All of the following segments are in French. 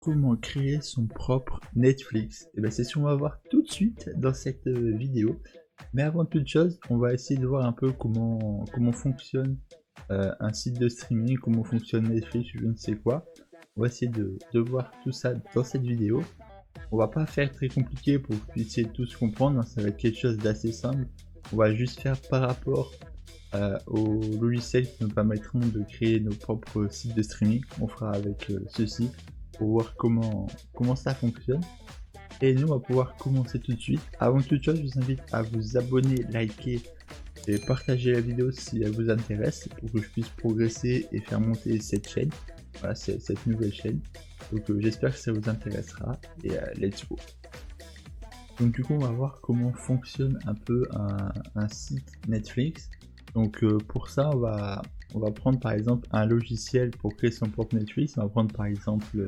Comment créer son propre Netflix? Et bien c'est ce qu'on va voir tout de suite dans cette vidéo. Mais avant toute chose, on va essayer de voir un peu comment fonctionne un site de streaming, comment fonctionne Netflix, je ne sais quoi. On va essayer de voir tout ça dans cette vidéo. On va pas faire très compliqué pour que vous puissiez tous comprendre, hein, ça va être quelque chose d'assez simple. On va juste faire par rapport aux logiciels qui nous permettront de créer nos propres sites de streaming. On fera avec ceci pour voir comment ça fonctionne. Et nous, on va pouvoir commencer tout de suite. Avant toute chose, je vous invite à vous abonner, liker et partager la vidéo si elle vous intéresse pour que je puisse progresser et faire monter cette chaîne. Voilà, c'est cette nouvelle chaîne. Donc j'espère que ça vous intéressera et let's go. Donc du coup, on va voir comment fonctionne un peu un site Netflix. Donc pour ça, on va prendre par exemple un logiciel pour créer son propre Netflix. On va prendre par exemple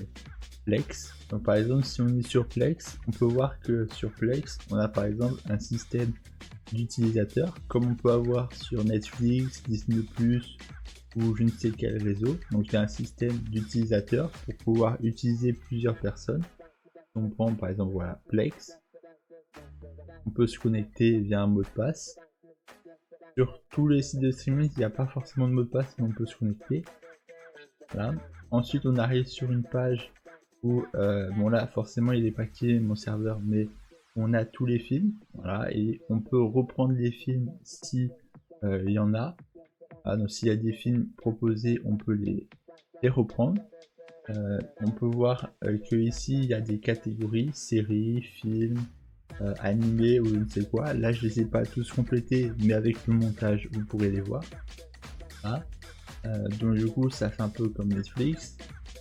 Plex. Donc par exemple, si on est sur Plex, on peut voir que sur Plex, on a par exemple un système d'utilisateurs, comme on peut avoir sur Netflix, Disney+, ou je ne sais quel réseau. Donc il y a un système d'utilisateurs pour pouvoir utiliser plusieurs personnes. On prend par exemple voilà Plex. On peut se connecter via un mot de passe. Sur tous les sites de streaming, il n'y a pas forcément de mot de passe, mais on peut se connecter. Voilà. Ensuite, on arrive sur une page où, bon là, forcément, il n'est pas activé mon serveur, mais on a tous les films. Voilà, et on peut reprendre les films si il y en a. Ah, donc s'il y a des films proposés, on peut les reprendre. On peut voir que ici, il y a des catégories, séries, films, animés ou je ne sais quoi. Là, je les ai pas tous complétés, mais avec le montage, vous pourrez les voir. Voilà. Donc du coup, ça fait un peu comme Netflix.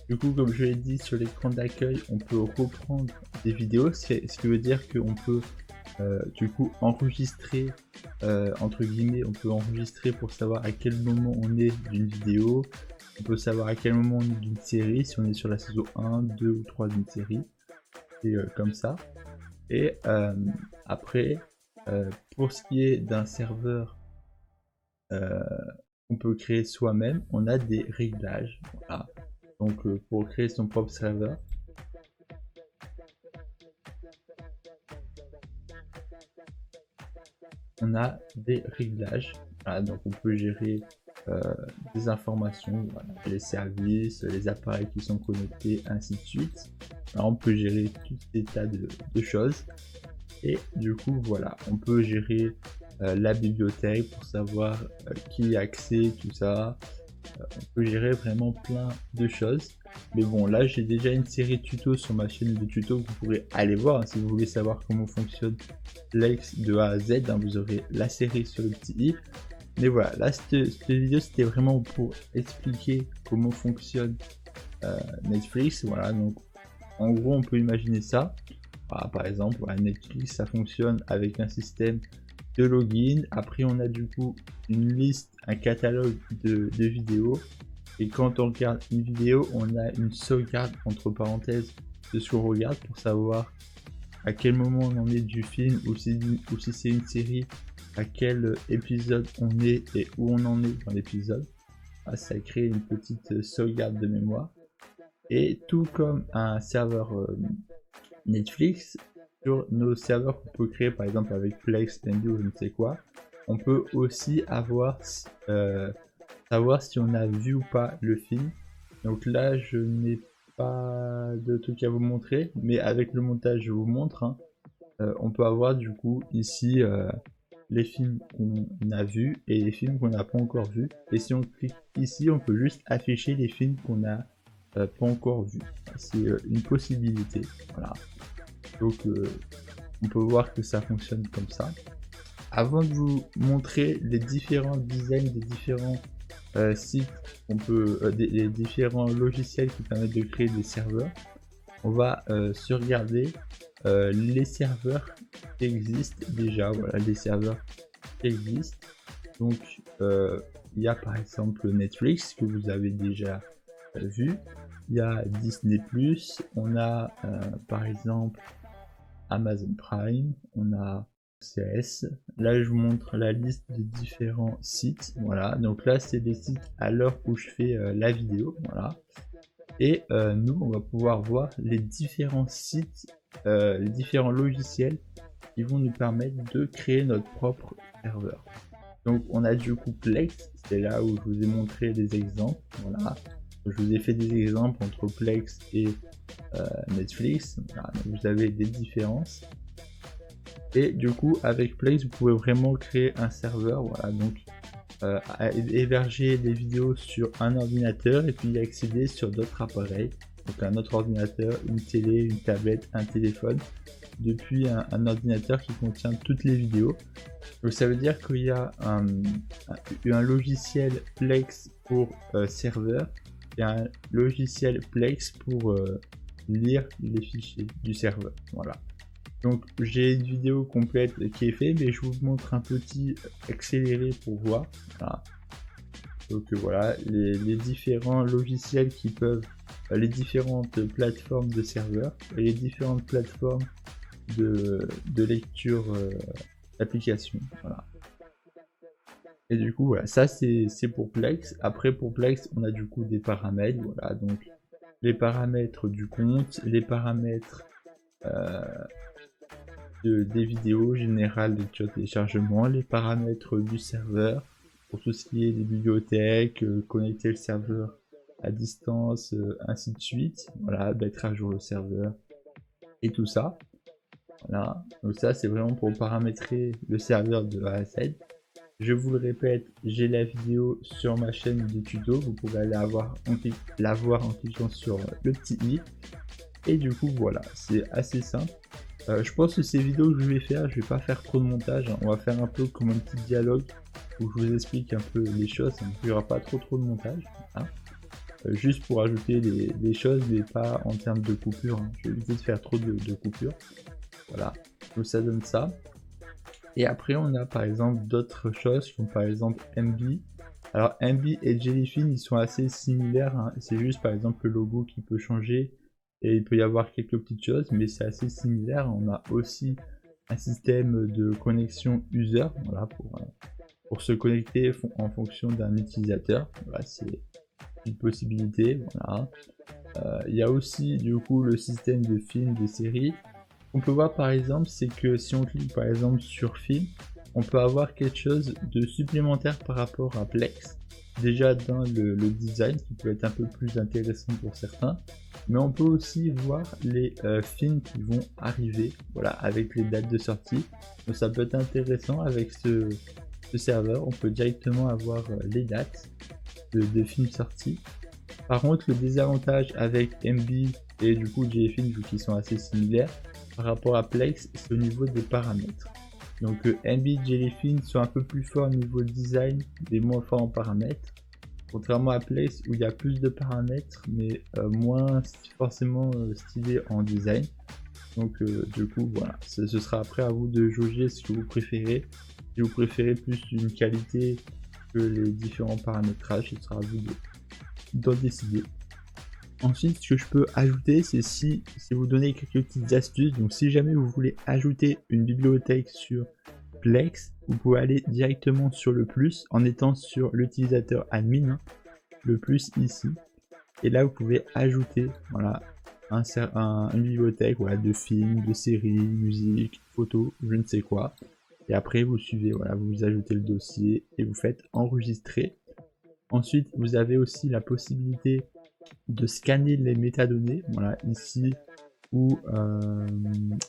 Du coup, comme je l'ai dit, sur l'écran d'accueil, on peut reprendre des vidéos, ce qui veut dire qu'on peut du coup enregistrer, entre guillemets, on peut enregistrer pour savoir à quel moment on est d'une vidéo, on peut savoir à quel moment on est d'une série, si on est sur la saison 1, 2 ou 3 d'une série, et comme ça. Et après, pour ce qui est d'un serveur qu'on peut créer soi-même, on a des réglages. Voilà. Donc pour créer son propre serveur, on a des réglages. Voilà, donc on peut gérer des informations, voilà, les services, les appareils qui sont connectés, ainsi de suite. Alors, on peut gérer tout ces tas de choses. Et du coup, voilà, on peut gérer la bibliothèque pour savoir qui a accès, tout ça. On peut gérer vraiment plein de choses. Mais bon, là, j'ai déjà une série de tutos sur ma chaîne de tutos que vous pourrez aller voir, hein, si vous voulez savoir comment fonctionne Plex de A à Z. Hein, vous aurez la série sur le petit i. Mais voilà, là, cette vidéo, c'était vraiment pour expliquer comment fonctionne Netflix. Voilà, donc en gros, on peut imaginer ça. Voilà, par exemple, voilà, Netflix, ça fonctionne avec un système de login. Après, on a du coup une liste, un catalogue de vidéos. Et quand on regarde une vidéo, on a une sauvegarde entre parenthèses de ce qu'on regarde pour savoir à quel moment on en est du film ou si c'est une série, à quel épisode on est et où on en est dans l'épisode. Ça crée une petite sauvegarde de mémoire. Et tout comme un serveur Netflix, sur nos serveurs qu'on peut créer par exemple avec Plex, Lendy ou je ne sais quoi, on peut aussi avoir savoir si on a vu ou pas le film. Donc là, je n'ai pas de truc à vous montrer, mais avec le montage, je vous montre. Hein. On peut avoir du coup ici les films qu'on a vus et les films qu'on n'a pas encore vus. Et si on clique ici, on peut juste afficher les films qu'on n'a pas encore vus. C'est une possibilité. Voilà. Donc on peut voir que ça fonctionne comme ça. Avant de vous montrer les différents designs des différents sites, les différents logiciels qui permettent de créer des serveurs, on va se regarder les serveurs qui existent déjà. Voilà, les serveurs qui existent. Donc il y a par exemple Netflix que vous avez déjà vu. Il y a Disney+, on a par exemple Amazon Prime, on a CS. Là, je vous montre la liste de différents sites. Voilà, donc là, c'est des sites à l'heure où je fais la vidéo. Voilà. Et nous, on va pouvoir voir les différents sites, les différents logiciels qui vont nous permettre de créer notre propre serveur. Donc on a du coup Plex, c'est là où je vous ai montré des exemples. Voilà, je vous ai fait des exemples entre Plex et Netflix. Voilà, donc vous avez des différences. Et du coup avec Plex vous pouvez vraiment créer un serveur. Voilà, donc héberger des vidéos sur un ordinateur et puis y accéder sur d'autres appareils. Donc un autre ordinateur, une télé, une tablette, un téléphone, depuis un ordinateur qui contient toutes les vidéos. Donc ça veut dire qu'il y a un logiciel Plex pour serveur et un logiciel Plex pour lire les fichiers du serveur. Voilà. Donc j'ai une vidéo complète qui est faite, mais je vous montre un petit accéléré pour voir. Voilà. Donc voilà, les différents logiciels qui peuvent, les différentes plateformes de serveurs et les différentes plateformes de lecture d'application. Voilà. Et du coup, voilà, ça c'est pour Plex. Après, pour Plex, on a du coup des paramètres. Voilà, donc les paramètres du compte, les paramètres des vidéos générales de téléchargement, les paramètres du serveur pour tout ce qui est des bibliothèques, connecter le serveur à distance, ainsi de suite. Voilà, mettre à jour le serveur et tout ça. Voilà, donc ça c'est vraiment pour paramétrer le serveur de A à Z. Je vous le répète, j'ai la vidéo sur ma chaîne de tuto, vous pouvez aller la voir en cliquant sur le petit i. Et du coup voilà, c'est assez simple. Je pense que ces vidéos que je vais faire, je vais pas faire trop de montage, hein. On va faire un peu comme un petit dialogue où je vous explique un peu les choses, hein. Il n'y aura pas trop de montage, hein. Juste pour ajouter des choses, mais pas en termes de coupure, hein. Je vais éviter de faire trop de coupures. Voilà, donc ça donne ça. Et après on a par exemple d'autres choses comme par exemple MB. Alors MB et Jellyfin ils sont assez similaires, hein. C'est juste par exemple le logo qui peut changer et il peut y avoir quelques petites choses, mais c'est assez similaire. On a aussi un système de connexion user, voilà, pour se connecter en fonction d'un utilisateur. Voilà, c'est une possibilité. Voilà. Il y a aussi du coup le système de films, de séries. On peut voir par exemple, c'est que si on clique par exemple sur film, on peut avoir quelque chose de supplémentaire par rapport à Plex. Déjà dans le design qui peut être un peu plus intéressant pour certains, mais on peut aussi voir les films qui vont arriver, voilà, avec les dates de sortie. Donc ça peut être intéressant avec ce serveur, on peut directement avoir les dates de films sortis. Par contre, le désavantage avec MB et du coup Jellyfin, vu qu'ils sont assez similaires par rapport à Plex, c'est au niveau des paramètres. Donc MB, Jellyfin sont un peu plus forts au niveau design, mais moins forts en paramètres. Contrairement à Plex où il y a plus de paramètres, mais moins forcément stylé en design. Donc du coup voilà, ce sera après à vous de jauger ce que vous préférez. Si vous préférez plus une qualité que les différents paramétrages, ce sera à vous d'en décider. Ensuite, ce que je peux ajouter, c'est si vous donnez quelques petites astuces. Donc si jamais vous voulez ajouter une bibliothèque sur Plex, vous pouvez aller directement sur le plus en étant sur l'utilisateur admin, hein, le plus ici. Et là, vous pouvez ajouter, voilà, une bibliothèque, voilà, de films, de séries, musique, photos, je ne sais quoi. Et après, vous suivez, voilà, vous ajoutez le dossier et vous faites enregistrer. Ensuite, vous avez aussi la possibilité de scanner les métadonnées, voilà, ici, ou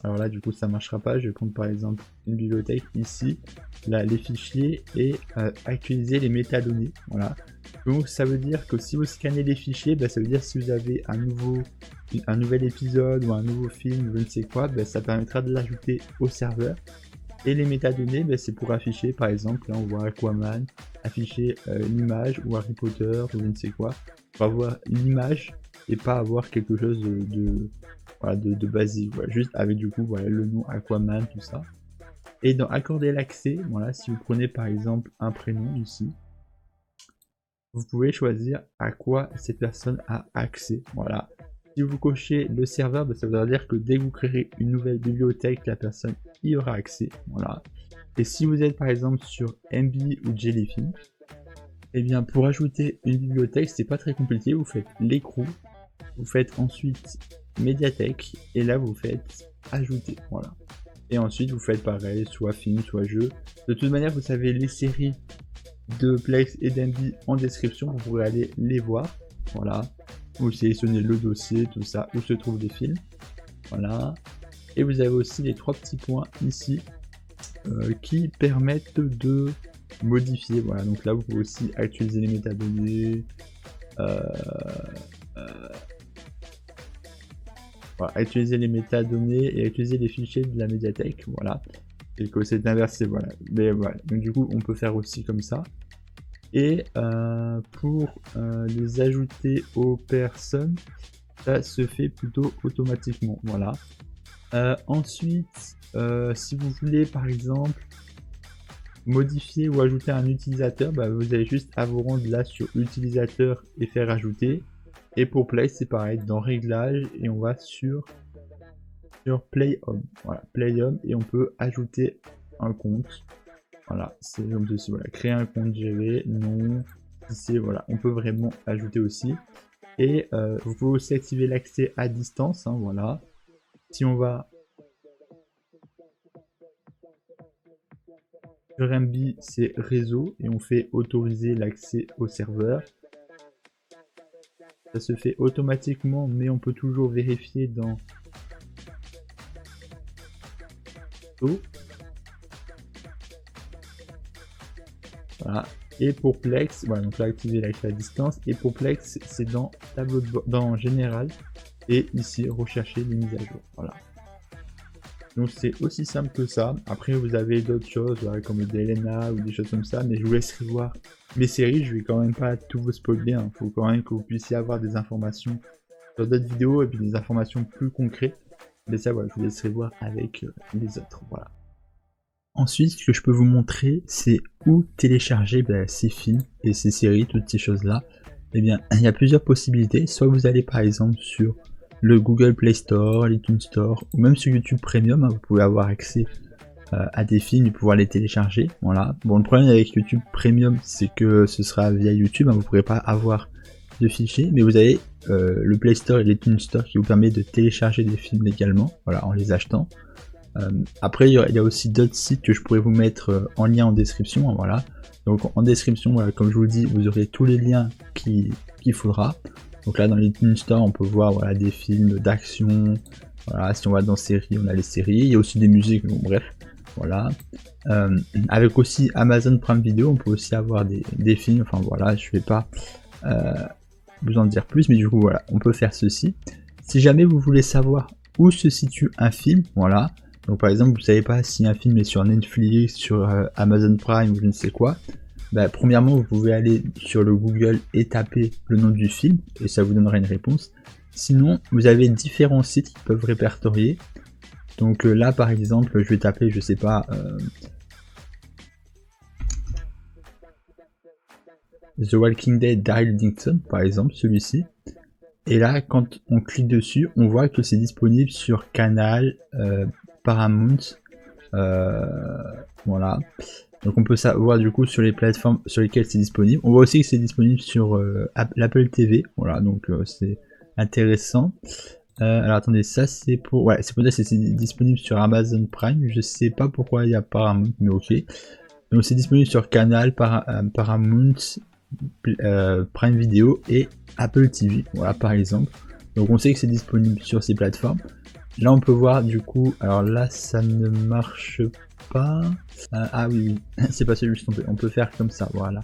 alors là du coup ça marchera pas, je vais prendre par exemple une bibliothèque ici, là les fichiers et actualiser les métadonnées, voilà. Donc ça veut dire que si vous scannez les fichiers, bah, ça veut dire si vous avez un nouvel épisode ou un nouveau film, je ne sais quoi, bah, ça permettra de l'ajouter au serveur. Et les métadonnées, bah, c'est pour afficher, par exemple, là on voit Aquaman, afficher une image ou Harry Potter ou je ne sais quoi, pour avoir l'image et pas avoir quelque chose de basique, voilà, juste avec du coup voilà, le nom Aquaman, tout ça. Et dans accorder l'accès, voilà, si vous prenez par exemple un prénom ici, vous pouvez choisir à quoi cette personne a accès, voilà. Si vous cochez le serveur, bah, ça voudra dire que dès que vous créerez une nouvelle bibliothèque, la personne y aura accès, voilà. Et si vous êtes par exemple sur MB ou Jellyfin, et bien pour ajouter une bibliothèque, c'est pas très compliqué, vous faites l'écrou, Vous faites ensuite médiathèque et là vous faites ajouter, voilà. Et ensuite vous faites pareil, soit film, soit jeu. De toute manière, vous avez les séries de Plex et d'Envy en description, vous pourrez aller les voir, voilà. Vous sélectionnez le dossier, tout ça, où se trouvent les films, voilà. Et vous avez aussi les 3 petits points ici qui permettent de modifier, voilà. Donc là vous pouvez aussi actualiser les métadonnées, voilà, actualiser les métadonnées et actualiser les fichiers de la médiathèque, voilà. Et que c'est inversé, voilà. Mais voilà, donc du coup on peut faire aussi comme ça. Et pour les ajouter aux personnes, ça se fait plutôt automatiquement, voilà. Ensuite, si vous voulez par exemple modifier ou ajouter un utilisateur, bah, vous avez juste à vous rendre là sur utilisateur et faire ajouter. Et pour Play, c'est pareil, dans réglages, et on va sur Play Home. Voilà, Play Home, et on peut ajouter un compte. Voilà, c'est comme ceci, voilà, créer un compte GV, non, c'est voilà, on peut vraiment ajouter aussi. Et vous pouvez aussi activer l'accès à distance, hein, voilà. Si on va sur MB, c'est réseau, et on fait autoriser l'accès au serveur. Ça se fait automatiquement, mais on peut toujours vérifier dans voilà. Et pour Plex, voilà, donc là activer l'accès à distance. Et pour Plex, c'est dans tableau de bord, dans général, et ici rechercher les mises à jour. Voilà. Donc c'est aussi simple que ça. Après vous avez d'autres choses, voilà, comme des Elena ou des choses comme ça, mais je vous laisserai voir mes séries. Je vais quand même pas tout vous spoiler. Hein. Faut quand même que vous puissiez avoir des informations sur d'autres vidéos et puis des informations plus concrètes. Mais ça, voilà, je vous laisserai voir avec les autres. Voilà. Ensuite, ce que je peux vous montrer, c'est où télécharger ces films et ces séries, toutes ces choses-là. Eh bien, il y a plusieurs possibilités. Soit vous allez par exemple sur le Google Play Store, l'iTunes Store, ou même sur YouTube Premium, hein, vous pouvez avoir accès à des films et pouvoir les télécharger. Voilà. Bon, le problème avec YouTube Premium, c'est que ce sera via YouTube, hein, vous ne pourrez pas avoir de fichiers, mais vous avez le Play Store et l'iTunes Store qui vous permet de télécharger des films légalement, voilà, en les achetant. Après, il y a aussi d'autres sites que je pourrais vous mettre en lien en description, hein, voilà. Donc en description, voilà, comme je vous le dis, vous aurez tous les liens qu'il faudra. Donc là, dans l'iTunes Store, on peut voir voilà, des films d'action. Voilà, si on va dans séries, on a les séries. Il y a aussi des musiques, bon, bref, voilà. Avec aussi Amazon Prime Video, on peut aussi avoir des films. Enfin voilà, je vais pas vous en dire plus, mais du coup voilà, on peut faire ceci. Si jamais vous voulez savoir où se situe un film, voilà. Donc par exemple, vous savez pas si un film est sur Netflix, sur Amazon Prime ou je ne sais quoi. Bah, premièrement, vous pouvez aller sur le Google et taper le nom du film et ça vous donnera une réponse. Sinon, vous avez différents sites qui peuvent répertorier. Donc là, par exemple, je vais taper, je sais pas, The Walking Dead Daryl Dixon, par exemple, celui-ci. Et là, quand on clique dessus, on voit que c'est disponible sur Canal, Paramount, voilà. Donc on peut savoir du coup sur les plateformes sur lesquelles c'est disponible. On voit aussi que c'est disponible sur l'Apple TV, voilà, donc c'est intéressant. Alors attendez, ça c'est pour... Ouais, c'est pour dire que c'est disponible sur Amazon Prime, je sais pas pourquoi il y a Paramount, mais ok. Donc c'est disponible sur Canal, Paramount, Prime Video et Apple TV, voilà par exemple. Donc on sait que c'est disponible sur ces plateformes. Là on peut voir du coup, alors là ça ne marche pas. Ah oui, c'est pas celui que je tombais. On peut faire comme ça, voilà.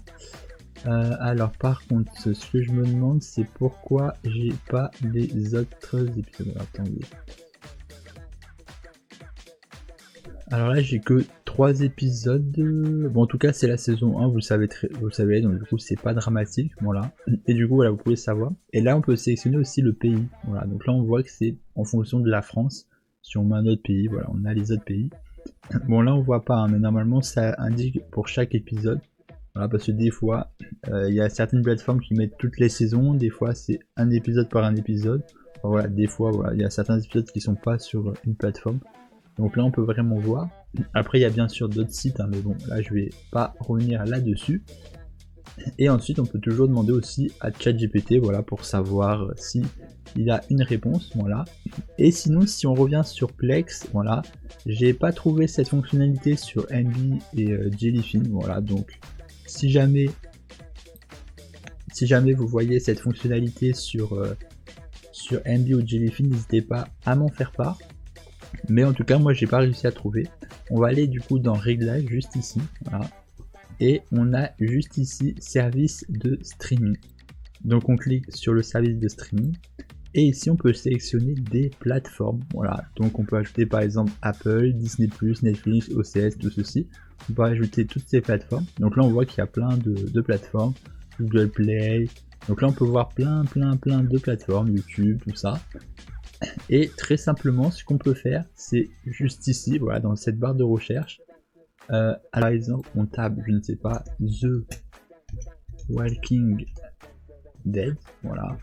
Alors par contre, ce que je me demande, c'est pourquoi j'ai pas les autres épisodes. Attendez. Alors là, j'ai que 3 épisodes. Bon, en tout cas, c'est la saison 1, vous le savez, donc du coup, c'est pas dramatique, voilà. Et du coup, voilà, vous pouvez savoir. Et là, on peut sélectionner aussi le pays. Voilà, donc là, on voit que c'est en fonction de la France. Si on met un autre pays, voilà, on a les autres pays. Bon, là, on voit pas, hein, mais normalement, ça indique pour chaque épisode. Voilà, parce que des fois, il y a certaines plateformes qui mettent toutes les saisons. Des fois, c'est un épisode par un épisode. Enfin, voilà, des fois, voilà, il y a certains épisodes qui sont pas sur une plateforme. Donc là on peut vraiment voir. Après il y a bien sûr d'autres sites, hein, mais bon là je vais pas revenir là-dessus. Et ensuite on peut toujours demander aussi à ChatGPT, voilà, pour savoir si il a une réponse, voilà. Et sinon si on revient sur Plex, voilà, j'ai pas trouvé cette fonctionnalité sur NB et Jellyfin, voilà, donc si jamais vous voyez cette fonctionnalité sur NB ou Jellyfin, n'hésitez pas à m'en faire part. Mais en tout cas, moi j'ai pas réussi à trouver. On va aller du coup dans Réglages, juste ici, voilà. Et on a juste ici Service de streaming. Donc on clique sur le service de streaming. Et ici on peut sélectionner des plateformes, voilà. Donc on peut ajouter par exemple Apple, Disney+, Netflix, OCS, tout ceci. On peut ajouter toutes ces plateformes. Donc là on voit qu'il y a plein de plateformes. Google Play. Donc là on peut voir plein de plateformes, YouTube, tout ça. Et très simplement ce qu'on peut faire c'est juste ici, voilà, dans cette barre de recherche. Par exemple on tape, je ne sais pas, The Walking Dead, voilà.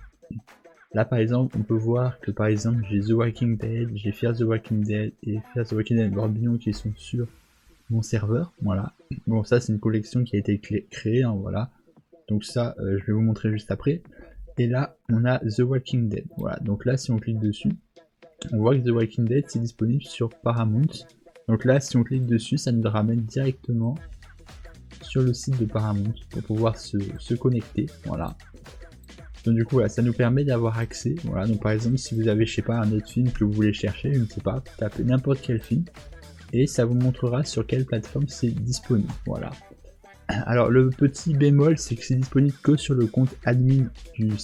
Là par exemple on peut voir que par exemple j'ai The Walking Dead, j'ai Fear the Walking Dead et Fear the Walking Dead Barbillon qui sont sur mon serveur, voilà. Bon ça c'est une collection qui a été créée, hein, voilà. Donc ça je vais vous montrer juste après. Et là on a The Walking Dead, voilà. Donc là si on clique dessus, on voit que The Walking Dead c'est disponible sur Paramount. Donc là si on clique dessus ça nous ramène directement sur le site de Paramount pour pouvoir se connecter, voilà. Donc du coup voilà, ça nous permet d'avoir accès, voilà. Donc par exemple si vous avez je sais pas un autre film que vous voulez chercher, je ne sais pas, tapez n'importe quel film et ça vous montrera sur quelle plateforme c'est disponible, voilà. Alors le petit bémol c'est que c'est disponible que sur le compte admin du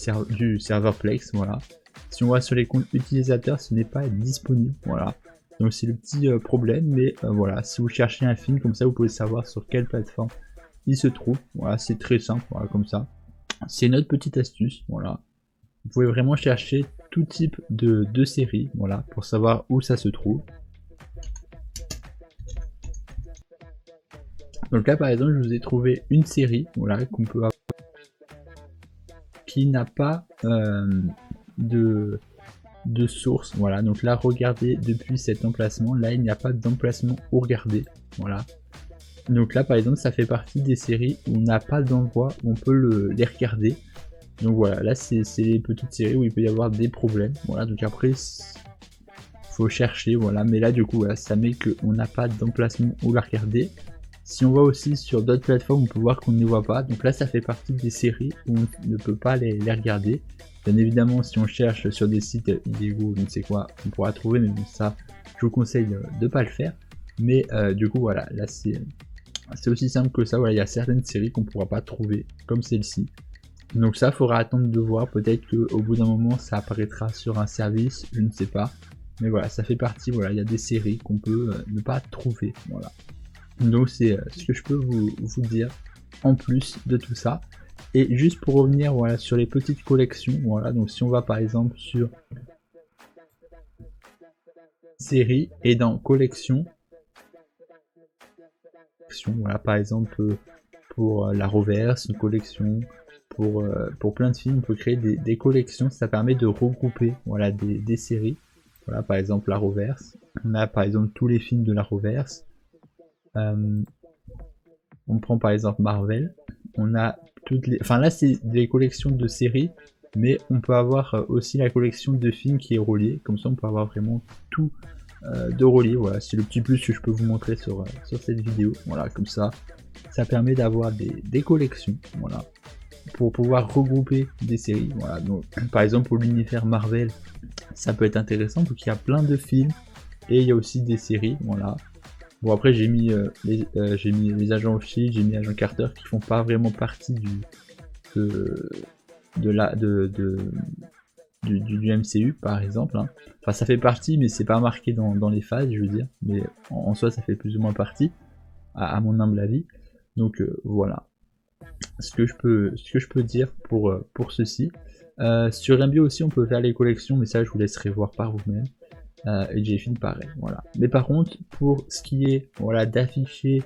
serveur Plex, voilà. Si on va sur les comptes utilisateurs ce n'est pas disponible, voilà. Donc c'est le petit problème, mais voilà, si vous cherchez un film comme ça vous pouvez savoir sur quelle plateforme il se trouve, voilà, c'est très simple, voilà, comme ça. C'est notre petite astuce, voilà. Vous pouvez vraiment chercher tout type de séries, voilà, pour savoir où ça se trouve. Donc là par exemple je vous ai trouvé une série, voilà, qu'on peut avoir, qui n'a pas de source, voilà. Donc là regardez depuis cet emplacement, là il n'y a pas d'emplacement où regarder, voilà. Donc là par exemple ça fait partie des séries où on n'a pas d'endroit où on peut les regarder. Donc voilà, là c'est les petites séries où il peut y avoir des problèmes, voilà. Donc après faut chercher, voilà, mais là du coup voilà, ça met qu'on n'a pas d'emplacement où la regarder. Si on va aussi sur d'autres plateformes, on peut voir qu'on ne les voit pas. Donc là, ça fait partie des séries où on ne peut pas les regarder. Bien évidemment, si on cherche sur des sites illégaux, je ne sais quoi, on pourra trouver, mais bon, ça, je vous conseille de ne pas le faire. Mais du coup, voilà, là, c'est aussi simple que ça. Voilà, il y a certaines séries qu'on ne pourra pas trouver, comme celle-ci. Donc ça, il faudra attendre de voir. Peut-être qu'au bout d'un moment, ça apparaîtra sur un service, je ne sais pas. Mais voilà, ça fait partie, voilà, il y a des séries qu'on peut ne pas trouver, voilà. Donc c'est ce que je peux vous dire en plus de tout ça. Et juste pour revenir, voilà, sur les petites collections, voilà, donc si on va par exemple sur série et dans collection, voilà, par exemple pour la reverse, une collection, pour plein de films, on peut créer des collections, ça permet de regrouper, voilà, des séries. Voilà, par exemple la reverse, on a par exemple tous les films de la reverse. On prend par exemple Marvel, on a toutes les... Enfin là c'est des collections de séries, mais on peut avoir aussi la collection de films qui est reliée, comme ça on peut avoir vraiment tout de relié, voilà, c'est le petit plus que je peux vous montrer sur cette vidéo, voilà, comme ça, ça permet d'avoir des collections, voilà, pour pouvoir regrouper des séries, voilà, donc par exemple pour l'univers Marvel, ça peut être intéressant, donc il y a plein de films, et il y a aussi des séries, voilà. Bon après j'ai mis les agents of Shield, j'ai mis agent Carter qui font pas vraiment partie du MCU par exemple, hein. Enfin ça fait partie mais c'est pas marqué dans les phases je veux dire, mais en soi ça fait plus ou moins partie à mon humble avis. Donc voilà ce que je peux dire pour ceci. Sur MBO aussi on peut faire les collections mais ça je vous laisserai voir par vous-même. Et j'ai fini pareil, voilà. Mais par contre, pour ce qui est, voilà, d'afficher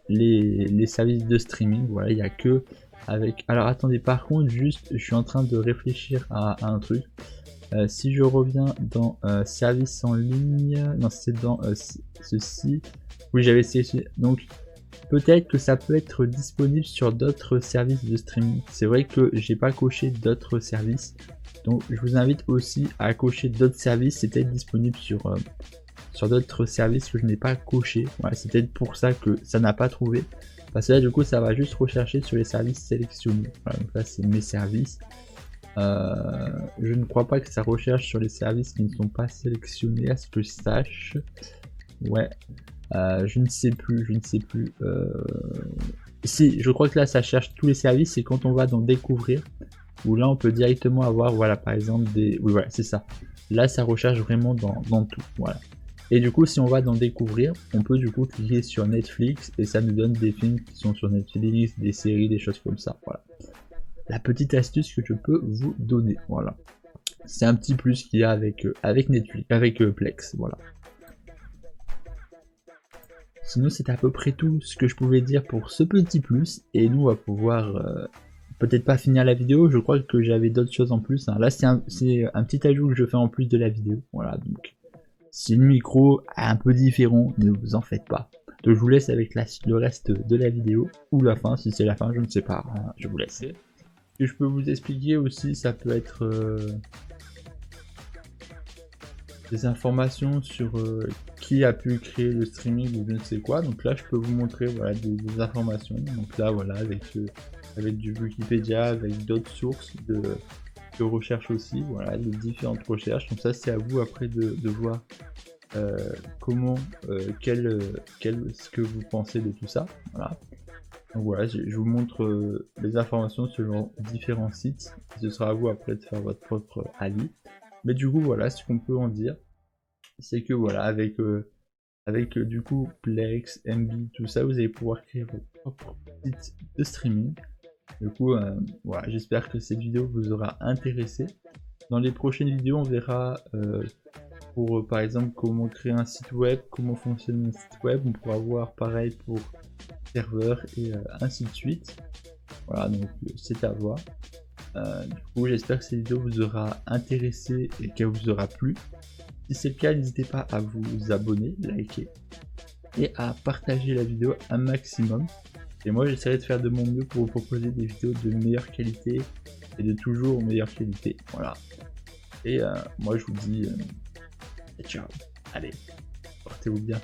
les services de streaming, voilà, il n'y a que avec... Alors attendez, par contre, juste, je suis en train de réfléchir à un truc. Si je reviens dans services en ligne, non, c'est dans ceci. Oui, j'avais sélectionné, donc peut-être que ça peut être disponible sur d'autres services de streaming. C'est vrai que j'ai pas coché d'autres services, donc je vous invite aussi à cocher d'autres services. C'est peut-être disponible sur d'autres services que je n'ai pas coché. Voilà, c'est peut-être pour ça que ça n'a pas trouvé. Parce que là, du coup, ça va juste rechercher sur les services sélectionnés. Voilà, donc là, c'est mes services. Je ne crois pas que ça recherche sur les services qui ne sont pas sélectionnés, à ce que je sache. Ouais, je ne sais plus. Si, je crois que là, ça cherche tous les services. Et quand on va dans découvrir, où là, on peut directement avoir, voilà, par exemple, des... Oui, voilà, c'est ça. Là, ça recherche vraiment dans tout. Voilà. Et du coup, si on va dans découvrir, on peut du coup cliquer sur Netflix et ça nous donne des films qui sont sur Netflix, des séries, des choses comme ça. Voilà. La petite astuce que je peux vous donner. Voilà. C'est un petit plus qu'il y a avec Netflix, avec Plex. Voilà. Sinon, c'est à peu près tout ce que je pouvais dire pour ce petit plus. Et nous, on va pouvoir peut-être pas finir la vidéo. Je crois que j'avais d'autres choses en plus. Hein. Là, c'est un petit ajout que je fais en plus de la vidéo. Voilà, donc si le micro est un peu différent, ne vous en faites pas. Donc je vous laisse avec le reste de la vidéo, ou la fin, si c'est la fin, je ne sais pas, hein, je vous laisse. Ce que je peux vous expliquer aussi, ça peut être des informations sur qui a pu créer le streaming ou je ne sais quoi. Donc là, je peux vous montrer voilà, des informations. Donc là, voilà, avec du Wikipédia, avec d'autres sources de recherche aussi, voilà, de différentes recherches. Donc ça, c'est à vous après de voir comment, ce que vous pensez de tout ça. Voilà. Donc voilà, je vous montre les informations selon différents sites. Ce sera à vous après de faire votre propre avis. Mais du coup, voilà, ce qu'on peut en dire, c'est que voilà, avec du coup Plex, MB, tout ça, vous allez pouvoir créer votre propre site de streaming. Du coup, voilà, j'espère que cette vidéo vous aura intéressé. Dans les prochaines vidéos, on verra pour par exemple comment créer un site web, comment fonctionne un site web. On pourra voir pareil pour serveur et ainsi de suite. Voilà, donc c'est à voir. Du coup, j'espère que cette vidéo vous aura intéressé et qu'elle vous aura plu. Si c'est le cas, n'hésitez pas à vous abonner, liker et à partager la vidéo un maximum. Et moi, j'essaierai de faire de mon mieux pour vous proposer des vidéos de meilleure qualité et de toujours meilleure qualité. Voilà. Et moi, je vous dis ciao. Allez, portez-vous bien.